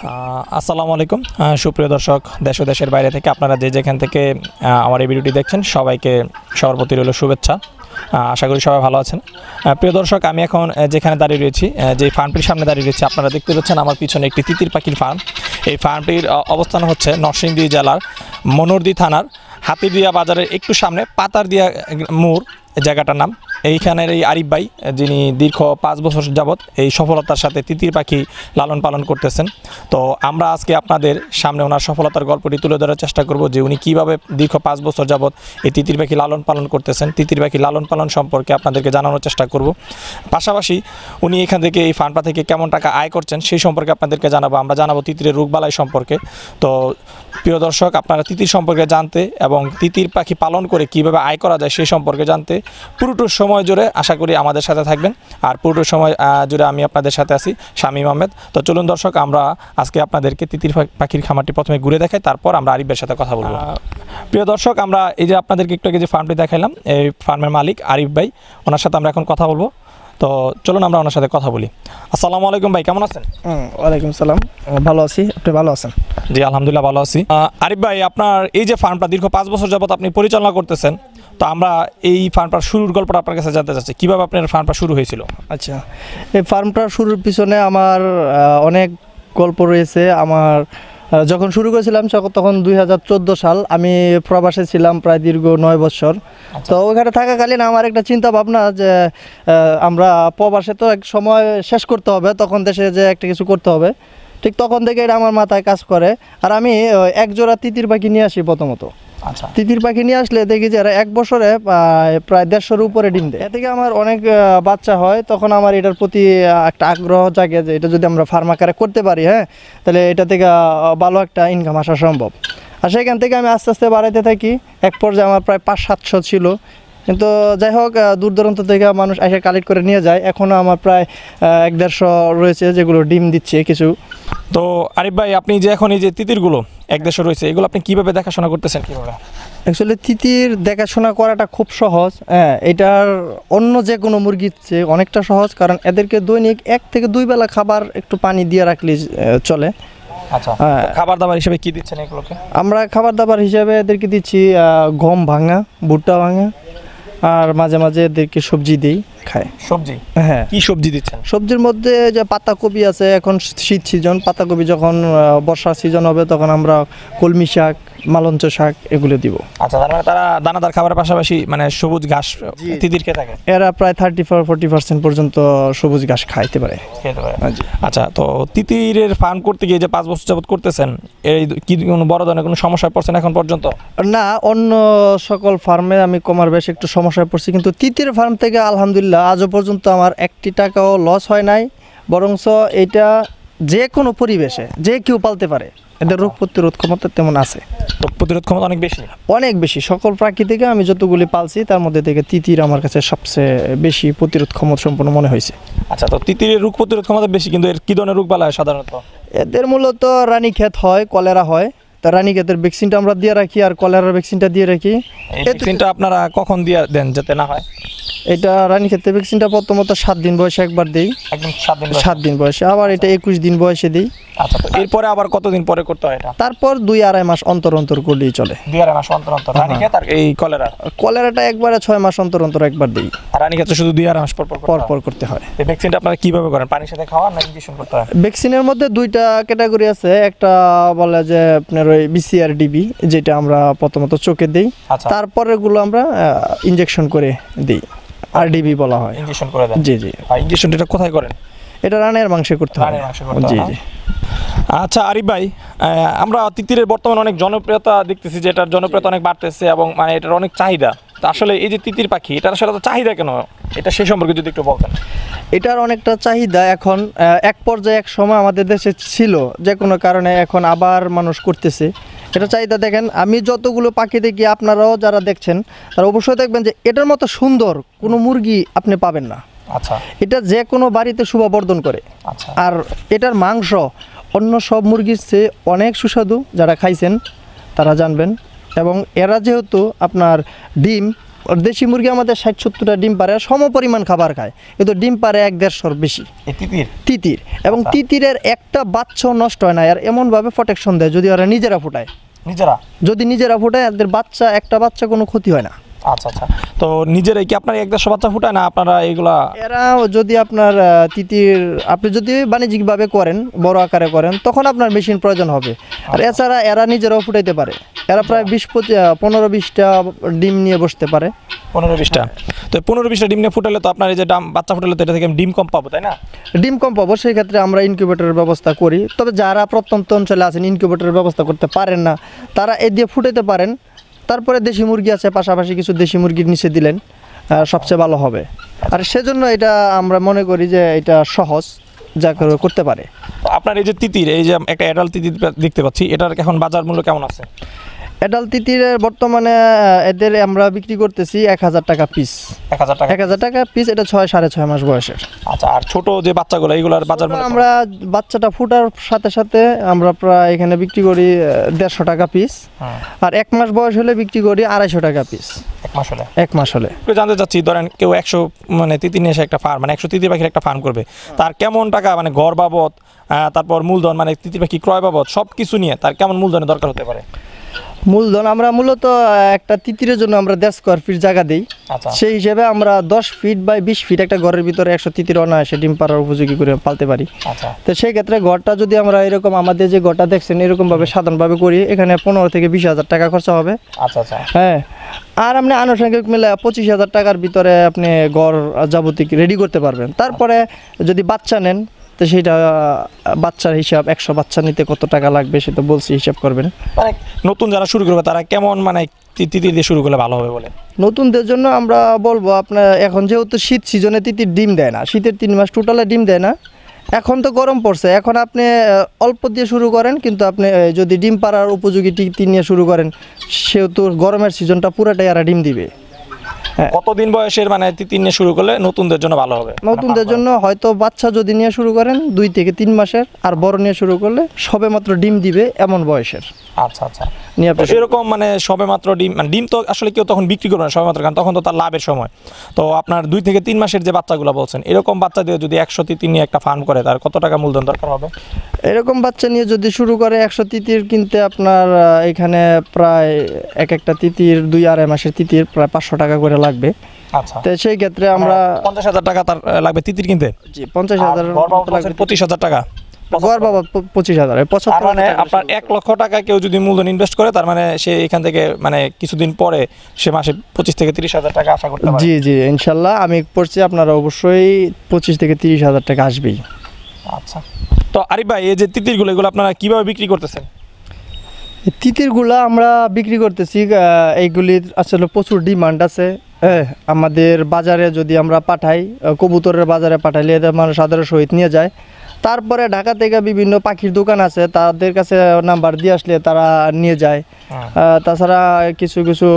আসসালামু আলাইকুম সুপ্রিয় দর্শক, দেশ ও দেশের বাইরে থেকে আপনারা যেখান থেকে আমার এই ভিডিওটি দেখছেন সবাইকে সবার প্রতি রইল শুভেচ্ছা। আশা করি সবাই ভালো আছেন। প্রিয় দর্শক, আমি এখন যেখানে দাঁড়িয়ে রয়েছি, যে ফার্মটির সামনে দাঁড়িয়ে রয়েছি, আপনারা দেখতে পাচ্ছেন আমার পিছনে একটি তিতির পাখির ফার্ম। এই ফার্মটির অবস্থান হচ্ছে নরসিংদী জেলার মনোহরদী থানার হাতিদিয়া বাজারের একটু সামনে পাতারদিয়া মোড় জায়গাটার নাম। এইখানের এই আরিফ ভাই, যিনি দীর্ঘ 5 বছর যাবৎ এই সফলতার সাথে তিতির পাখি লালন পালন করতেছেন। তো আমরা আজকে আপনাদের সামনে ওনার সফলতার গল্পটি তুলে ধরার চেষ্টা করব, যে উনি কীভাবে দীর্ঘ 5 বছর যাবৎ এই তিতির পাখি লালন পালন করতেছেন। তিতির পাখি লালন পালন সম্পর্কে আপনাদেরকে জানানোর চেষ্টা করব। পাশাপাশি উনি এখান থেকে এই ফার্মটা থেকে কেমন টাকা আয় করছেন সেই সম্পর্কে আপনাদেরকে জানাবো। আমরা জানাবো তিতিরের রোগবালাই সম্পর্কে। তো প্রিয় দর্শক, আপনারা তিতির সম্পর্কে জানতে এবং তিতির পাখি পালন করে কীভাবে আয় করা যায় সেই সম্পর্কে জানতে পুরোটা সময় জুড়ে আশা করি আমাদের সাথে থাকবেন। আর পুরোটা সময় জুড়ে আমি আপনাদের সাথে আছি, শামীম আহমেদ। তো চলুন দর্শক, আমরা আজকে আপনাদেরকে তিতির পাখির খামারটি প্রথমে ঘুরে দেখাই, তারপর আমরা আরিফের সাথে কথা বলবো। প্রিয় দর্শক, আমরা এই যে আপনাদেরকে একটু আগে যে ফার্মটি দেখাইলাম, এই ফার্মের মালিক আরিফ ভাই, ওনার সাথে আমরা এখন কথা বলবো। তো চলুন আমরা ওনার সাথে কথা বলি। আসসালামু আলাইকুম ভাই, কেমন আছেন? ওয়ালাইকুম সালাম, ভালো আছি। আপনি ভালো আছেন? জি আলহামদুলিল্লাহ ভালো আছি। আরিফ ভাই, আপনার এই যে ফার্মটা দীর্ঘ 5 বছর যাবত আপনি পরিচালনা করতেছেন, তো আমরা এই ফার্মটার শুরুর গল্পটা আপনার কাছে জানতে চাচ্ছি, কীভাবে আপনার ফার্মটা শুরু হয়েছিল? আচ্ছা, এই ফার্মটার শুরুর পিছনে আমার অনেক গল্প রয়েছে। আমার যখন শুরু করেছিলাম তখন 2014 সাল, আমি প্রবাসে ছিলাম প্রায় দীর্ঘ 9 বছর। তো ওখানে থাকাকালীন আমার একটা চিন্তা ভাবনা যে আমরা প্রবাসে তো এক সময় শেষ করতে হবে, তখন দেশে যে একটা কিছু করতে হবে। ঠিক তখন থেকে এটা আমার মাথায় কাজ করে। আর আমি এক জোড়া তিতির পাখি নিয়ে আসি প্রথমত। আচ্ছা, তিতির পাখি নিয়ে আসলে দেখি যে 1 বছরে প্রায় 150-এর উপরে ডিম দেয়। এ থেকে আমার অনেক বাচ্চা হয়। তখন আমার এটার প্রতি একটা আগ্রহ জাগে যে এটা যদি আমরা ফার্ম আকারে করতে পারি, তাহলে এটা থেকে ভালো একটা ইনকাম আসা সম্ভব। আর সেখান থেকে আমি আস্তে আস্তে বাড়াইতে থাকি। এক পর্যায়ে আমার প্রায় 500-700 ছিল। কিন্তু যাই হোক, দূর দূরান্ত থেকে মানুষ এসে কালেক্ট করে নিয়ে যায়। এখনও আমার প্রায় 150 রয়েছে যেগুলো ডিম দিচ্ছে কিছু। তো আরিফ ভাই, আপনি যে এখন এই যে তিতিরগুলো 150 রয়েছে, এগুলো আপনি কীভাবে দেখাশোনা করতেছেন? কীভাবে? অ্যাকচুয়ালি তিতির দেখাশোনা করাটা খুব সহজ। এটার অন্য যে কোনো মুরগির চেয়ে অনেকটা সহজ, কারণ এদেরকে দৈনিক 1 থেকে 2 বেলা খাবার একটু পানি দিয়ে রাখলে চলে। আচ্ছা, খাবার দাবার হিসেবে কি দিচ্ছেন এগুলোকে? আমরা খাবার দাবার হিসেবে এদেরকে দিচ্ছি গম ভাঙা, ভুট্টা ভাঙা, আর মাঝে মাঝে এদেরকে সবজি দিই, খায়। সবজি? হ্যাঁ। কি সবজি দিচ্ছেন? সবজির মধ্যে যে পাতাকপি আছে, এখন শীত সিজন, পাতাকপি যখন বর্ষার সিজন হবে তখন আমরা কলমি শাক, মালঞ্চ শাক এগুলো দিব। আচ্ছা, তার মানে তারা দানাদার খাবারের পাশাপাশি মানে সবুজ ঘাস তিতির খেয়ে থাকে? এরা প্রায় 34-40% পর্যন্ত সবুজ ঘাস খাইতে পারে, খেতে পারে। আচ্ছা, তো তিতিরের ফার্ম করতে গিয়ে যে 5 বছর যাবত করতেছেন, এই কি কোনো বড় ধরনের কোনো সমস্যায় পড়ছেন এখন পর্যন্ত? না, অন্য সকল ফার্মে আমি কমার বেশ একটু সমস্যায় পড়ছি, কিন্তু তিতির ফার্ম থেকে আলহামদুলিল্লাহ আজও পর্যন্ত আমার 1টি টাকাও লস হয় নাই। বরঞ্চ এটা যে কোনো পরিবেশে যে কেউ পালতে পারে। এদের রোগ প্রতিরোধ ক্ষমতা তেমন আছে। রোগ প্রতিরোধ ক্ষমতা অনেক বেশি? অনেক বেশি। সকল পাখি থেকে আমি যতগুলি পালছি তার মধ্যে থেকে তিতির আমার কাছে সবচেয়ে বেশি প্রতিরোধ ক্ষমতা সম্পন্ন মনে হয়েছে। আচ্ছা, তো তিতিরের রোগ প্রতিরোধ ক্ষমতা বেশি, কিন্তু এর কী ধরনের রোগ বালা হয় সাধারণত? এদের মূলত রানীক্ষেত হয়, কলেরা হয়। তা রানীক্ষেতের ভ্যাকসিনটা আমরা দিয়ে রাখি, আর কলেরার ভ্যাকসিনটা দিয়ে রাখি। এই ভ্যাকসিনটা আপনারা কখন দিয়ে দেন যাতে না হয়? এটা রানীক্ষেতের ভ্যাকসিনটা প্রথমত 7 দিন বয়সে একবার দিই। একদম 7 দিন বয়সে। আবার এটা 21 দিন বয়সে দিই। আচ্ছা, তো এরপরে আবার কতদিন পরে করতে হয় এটা? তারপর 2-2.5 মাস অন্তর অন্তর করলেই চলে। 2-2.5 মাস অন্তর অন্তর রানীক্ষেত? আর এই কলেরাটা একবারে 6 মাস অন্তর অন্তর একবার দিই। আর রানীক্ষেত শুধু 2-2.5 মাস পর পর করতে হয়। এই ভ্যাকসিনটা আপনারা কিভাবে করেন? পানির সাথে খাওয়ান না ইনজেকশন করতে হয়? ভ্যাকসিনের মধ্যে 2টা ক্যাটাগরি আছে। একটা বলে যে আপনার ওই BCR DB, যেটা আমরা প্রথমত চোখে দিই। তারপরেগুলো আমরা ইনজেকশন করে দিই, RDB বলা হয়। ইনজেকশন করে দেন? জি জি। আর ইনজেকশনটা কোথায় করেন? এটা রানের মাংসে করতে হয়। জি জি। আচ্ছা আরিফ ভাই, আমরা তিতিরের বর্তমানে অনেক জনপ্রিয়তা দেখতেছি, যে এটার জনপ্রিয়তা অনেক বাড়তেছে এবং মানে এটার অনেক চাহিদা। তো আসলে এই যে তিতির পাখি, এটার আসলে তো চাহিদা কেন, এটা সেই সম্পর্কে যদি একটু বলতেন। এটার অনেকটা চাহিদা এখন। এক পর্যায়ে এক সময় আমাদের দেশে ছিল, যে কোনো কারণে এখন আবার মানুষ করতেছে। এটা চাহিদা দেখেন, আমি যতগুলো পাখি দেখি, আপনারাও যারা দেখছেন তারা অবশ্যই দেখবেন যে এটার মতো সুন্দর কোনো মুরগি আপনি পাবেন না। আচ্ছা, এটা যে কোনো বাড়িতে শোভাবর্ধন করে। আচ্ছা, আর এটার মাংস অন্য সব মুরগির চেয়ে অনেক সুস্বাদু। যারা খাইছেন তারা জানবেন। এবং এরা যেহেতু আপনার ডিম আর দেশি মুরগি আমাদের 60-70টা ডিম পারে, সম পরিমাণ খাবার খায়, কিন্তু ডিম পারে 1-1.5-র বেশি। তিতির এবং তিতিরের একটা বাচ্চাও নষ্ট হয় না, আর এমনভাবে প্রোটেকশন দেয় যদি ওরা নিজেরা ফোটায়, যদি নিজেরা ফোটায় এদের বাচ্চা, একটা বাচ্চা কোনো ক্ষতি হয় না। আচ্ছা আচ্ছা, তো নিজেরাই কি আপনার 1-1.5 বাচ্চা ফুটায় না আপনারা এগুলা? এরা যদি আপনার তিতির আপনি যদি বাণিজ্যিকভাবে করেন, বড় আকারে করেন, তখন আপনার মেশিন প্রয়োজন হবে। আর এছাড়া এরা নিজেরাও ফুটাইতে পারে, এরা প্রায় 15-20টা ডিম নিয়ে বসতে পারে। 15-20টা? তো 15-20টা ডিম নিয়ে ফুটালে তো আপনার এই যে বাচ্চা ফুটালে তো এটা থেকে ডিম কম পাবো, তাই না? ডিম কম পাবো, সেই ক্ষেত্রে আমরা ইনকিউবেটরের ব্যবস্থা করি। তবে যারা প্রত্যন্ত অঞ্চলে আছেন, ইনকিউবেটরের ব্যবস্থা করতে পারেন না, তারা এ দিয়ে ফুটাইতে পারেন। তারপরে দেশি মুরগি আছে, পাশাপাশি কিছু দেশি মুরগির নিচে দিলেন সবচেয়ে ভালো হবে। আর সেজন্য এটা আমরা মনে করি যে এটা সহজ, যা করতে পারে। আপনার এই যে তিতির, এই যে একটা অ্যাডাল্ট তিতির দেখতে পাচ্ছি, এটার এখন বাজার মূল্য কেমন আছে? অ্যাডাল্ট তিতিরের বর্তমানে এদের আমরা বিক্রি করতেছি 1000 টাকা পিস। 1000 টাকা পিস, এটা 6-6.5 মাস বয়সের। আচ্ছা, আর ছোট যে বাচ্চাগুলো এগুলোর বাজার মূল্য? আমরা বাচ্চাটা ফুটার সাথে সাথে আমরা প্রায় এখানে বিক্রি করি 150 টাকা পিস, আর 1 মাস বয়স হলে বিক্রি করি 250 টাকা পিস। 1 মাস হলে জানতে চাচ্ছি, ধরেন কেউ 100 মানে তিতির নিয়ে এসে একটা ফার্ম, মানে 100 তিতির পাখির একটা ফার্ম করবে, তার কেমন টাকা মানে গড় বাবদ, তারপর মূলধন মানে তিতির পাখি ক্রয় বাবদ সব কিছু নিয়ে তার কেমন মূলধনের দরকার হতে পারে? মূলধন আমরা মূলত একটা তিতিরের জন্য আমরা 1.5 স্কয়ার ফিট জায়গা দিই। সেই হিসেবে আমরা 10 ফিট বাই 20 ফিট একটা ঘরের ভিতরে 100 তিতির অনায়াসে ডিম পাড়ার উপযোগী করে পালতে পারি। তো সেই ক্ষেত্রে ঘরটা যদি আমরা এরকম আমাদের যে ঘরটা দেখছেন এরকমভাবে সাধারণভাবে করি, এখানে 15 থেকে 20,000 টাকা খরচা হবে। হ্যাঁ, আর আপনি আনুষঙ্গিক মিলে 25,000 টাকার ভিতরে আপনি ঘর যাবতীয় রেডি করতে পারবেন। তারপরে যদি বাচ্চা নেন, তো সেটা বাচ্চার হিসাব, 100 বাচ্চা নিতে কত টাকা লাগবে সেটা বলছি, হিসাব করবেন। মানে নতুন যারা শুরু করবে তারা কেমন মানে তিতির দিয়ে শুরু করলে ভালো হবে বলে? নতুনদের জন্য আমরা বলবো, আপনার এখন যেহেতু শীত সিজনে তিতির ডিম দেয় না, শীতের 3 মাস টোটালে ডিম দেয় না। এখন তো গরম পড়ছে, এখন আপনি অল্প দিয়ে শুরু করেন, কিন্তু আপনি যদি ডিম পাড়ার উপযোগী তিতির নিয়ে শুরু করেন, সেহেতু গরমের সিজনটা পুরাটাই আর ডিম দিবে। কতদিন বয়সের মানে তিতির নিয়ে শুরু করলে নতুনদের জন্য ভালো হবে? নতুনদের জন্য হয়তো বাচ্চা যদি নিয়ে শুরু করেন 2 থেকে 3 মাসের, আর বড় নিয়ে শুরু করলে সবেমাত্র ডিম দিবে এমন বয়সের। আচ্ছা আচ্ছা, এরকম মানে সবেমাত্র ডিম, মানে ডিম তো আসলে কেউ তখন বিক্রি করবে না সবেমাত্র, কারণ তখন তো তার লাভের সময়। তো আপনার 2 থেকে 3 মাসের যে বাচ্চাগুলো বলছেন, এরকম বাচ্চা দিয়ে যদি 100 তিতির নিয়ে একটা ফার্ম করে, তার কত টাকা মূলধন দরকার হবে? এরকম বাচ্চা নিয়ে যদি শুরু করে 100 তিতির কিনতে আপনার এখানে প্রায় একটা তিতির 2-2.5 মাসের তিতির প্রায় 500 টাকা করে লাগবে। আচ্ছা, তো সেই ক্ষেত্রে আমরা 50,000 টাকা তার লাগবে তিতির কিনতে? জি, 50,000 লাগবে। 25,000 টাকা গড় বাবা 25,000, 75 মানে আপনার 1 লক্ষ টাকা কেউ যদি মূলধন ইনভেস্ট করে, তার মানে সে এখান থেকে মানে কিছুদিন পরে সে মাসে 25 থেকে 30,000 টাকা আশা করতে পারে। জি জি, ইনশাল্লাহ আমি পড়ছি আপনারা অবশ্যই 25 থেকে 30,000 টাকা আসবেই। আচ্ছা, তো আরিফ ভাই, এই যে তিতিরগুলো এগুলো আপনারা কিভাবে বিক্রি করতেছেন? তিতিরগুলো আমরা বিক্রি করতেছি, এইগুলির আসলে প্রচুর ডিমান্ড আছে। আমাদের বাজারে যদি আমরা পাঠাই, কবুতরের বাজারে পাঠাইলে এদের মানুষ সাধারণ সহিত নিয়ে যায়। তারপরে ঢাকা থেকে বিভিন্ন পাখির দোকান আছে, তাদের কাছে নাম্বার দিয়ে আসলে তারা নিয়ে যায়। তাছাড়া কিছু কিছু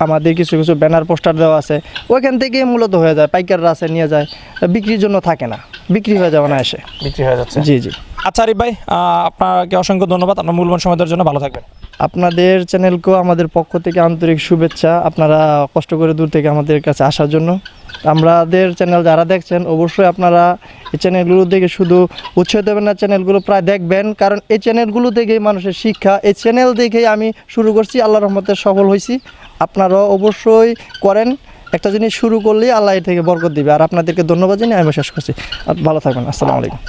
আমাদের কিছু কিছু ব্যানার পোস্টার দেওয়া আছে, ওইখান থেকে মূলত হয়ে যায়, পাইকাররা আছে নিয়ে যায়, বিক্রির জন্য থাকে না, বিক্রি হয়ে যাবে না, এসে বিক্রি হয়ে যাচ্ছে। জি জি। আচ্ছা আরিফ ভাই, আপনাকে অসংখ্য ধন্যবাদ আপনার মূল্যবান সময় দেওয়ার জন্য। ভালো থাকবেন। আপনাদের চ্যানেলকেও আমাদের পক্ষ থেকে আন্তরিক শুভেচ্ছা, আপনারা কষ্ট করে দূর থেকে আমাদের কাছে আসার জন্য। আমাদের চ্যানেল যারা দেখছেন অবশ্যই আপনারা এই চ্যানেলগুলো দেখে শুধু উৎসাহ দেবেন না, চ্যানেলগুলো প্রায় দেখবেন, কারণ এই চ্যানেলগুলো থেকেই মানুষের শিক্ষা। এই চ্যানেল দেখেই আমি শুরু করছি, আল্লাহর রহমতে সফল হয়েছি। আপনারাও অবশ্যই করেন, একটা জিনিস শুরু করলেই আল্লাহ এর থেকে বরকত দিবে। আর আপনাদেরকে ধন্যবাদ জানিয়ে আমি শেষ করছি। ভালো থাকবেন, আসসালামু আলাইকুম।